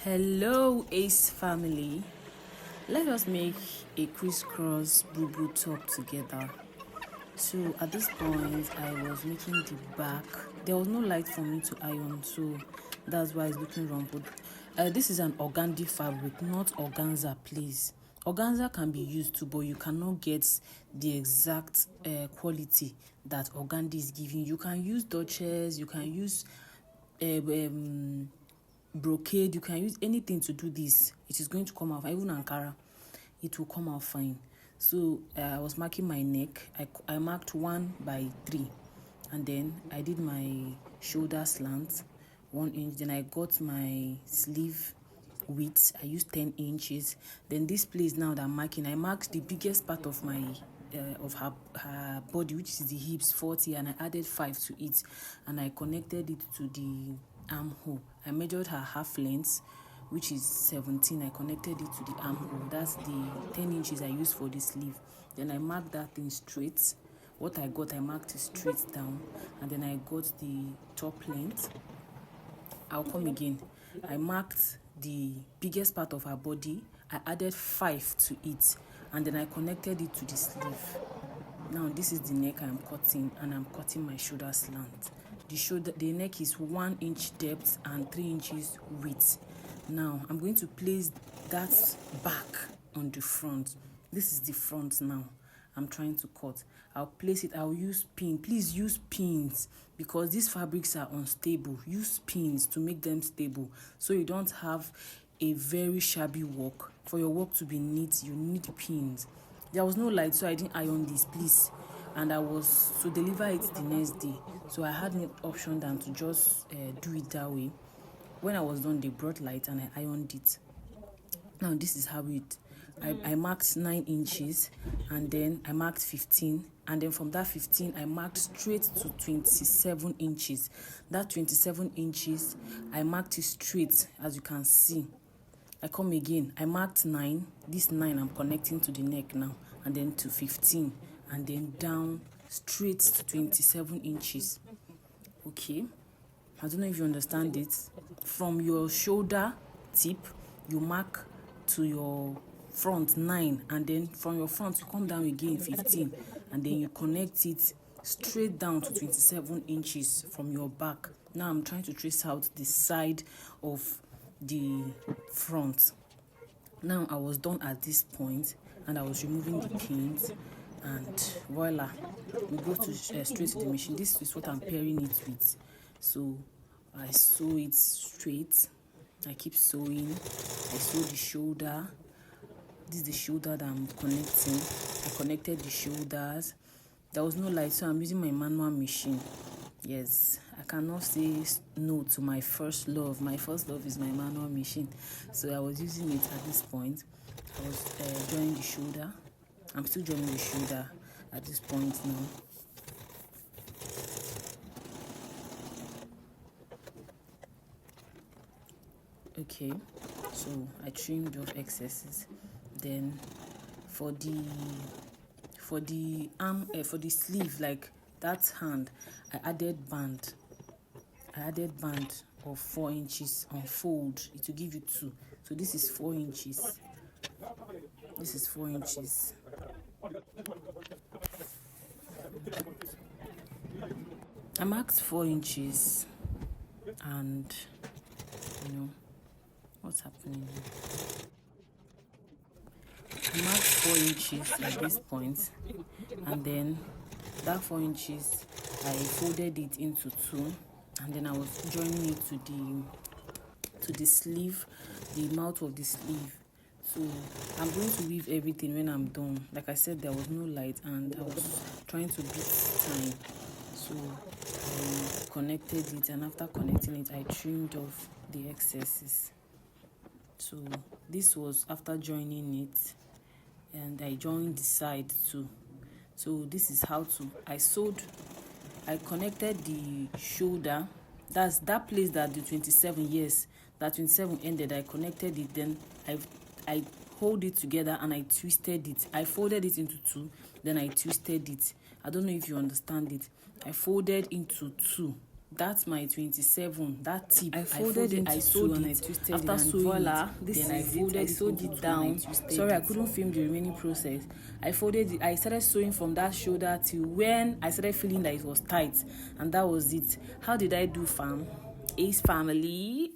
Hello Ace family, let us make a crisscross bubu top together. So at this point I was making the back. There was no light for me to iron, so that's why it's looking rumpled. This is an organdy fabric, not organza, please. Organza can be used too, but you cannot get the exact quality that organdy is giving. You can use Dutchess, you can use brocade, you can use anything to do this. It is going to come out, even Ankara, it will come out fine. So I was marking my neck. I marked 1 by 3, and then I did my shoulder slant 1 inch. Then I got my sleeve width. I used 10 inches. Then this place now that I'm marking, I marked the biggest part of my of her body, which is the hips, 40, and I added 5 to it, and I connected it to the armhole. I measured her half length, which is 17. I connected it to the armhole. That's the 10 inches I used for the sleeve. Then I marked that thing straight. What I got, I marked it straight down, and then I got the top length. I'll come again. I marked the biggest part of her body. I added 5 to it, and then I connected it to the sleeve. Now this is the neck I'm cutting, and I'm cutting my shoulder slant. The neck is 1 inch depth and 3 inches width. Now I'm going to place that back on the front. This is the front now. I'm trying to cut. I'll place it. I'll use pin. Please use pins, because these fabrics are unstable. Use pins to make them stable, so you don't have a very shabby work. For your work to be neat, you need pins. There was no light, so I didn't iron this, please. And I was to deliver it the next day, so I had no option than to just do it that way. When I was done, they brought light and I ironed it. Now this is how it. I marked 9 inches, and then I marked 15, and then from that 15 I marked straight to 27 inches. That 27 inches I marked it straight, as you can see. I come again, I marked 9. This 9 I'm connecting to the neck now, and then to 15, and then down straight to 27 inches. Okay, I don't know if you understand it. From your shoulder tip, you mark to your front 9, and then from your front you come down again 15, and then you connect it straight down to 27 inches from your back. Now I'm trying to trace out the side of the front. Now I was done at this point, and I was removing the pins, and voila, we go to straight to the machine. This is what I'm pairing it with. So I sew it straight. I keep sewing. I sew the shoulder. This is the shoulder that I'm connecting. I connected the shoulders. There was no light, so I'm using my manual machine. Yes, I cannot say no to my first love. My first love is my manual machine. So I was using it at this point. I was joining the shoulder. I'm still joining the shoulder at this point now. Okay, so I trimmed off excesses. Then for the arm, for the sleeve, like that hand, I added band. Of 4 inches on fold. It will give you 2. So this is 4 inches. This is 4 inches. I marked 4 inches, and you know what's happening here. I marked 4 inches at this point, and then that 4 inches I folded it into 2, and then I was joining it to the sleeve, the mouth of the sleeve. So I'm going to weave everything when I'm done. Like I said, there was no light, and I was trying to beat time, so I connected it, and after connecting it I trimmed off the excesses. So this was after joining it, and I joined the side too. So this is how to I connected the shoulder. That's that place that the 27, yes, that 27 ended. I connected it, then I hold it together and I twisted it. I folded it into 2, then I twisted it. I don't know if you understand it. I folded into 2, That's my 27. That tip, I folded it, I sewed and it. I twisted After it and sewing voila, it, then I folded it, sewed it down. Sorry, I couldn't film the remaining process. I folded it. I started sewing from that shoulder till when I started feeling that it was tight, and that was it. How did I do, fam? Ace family.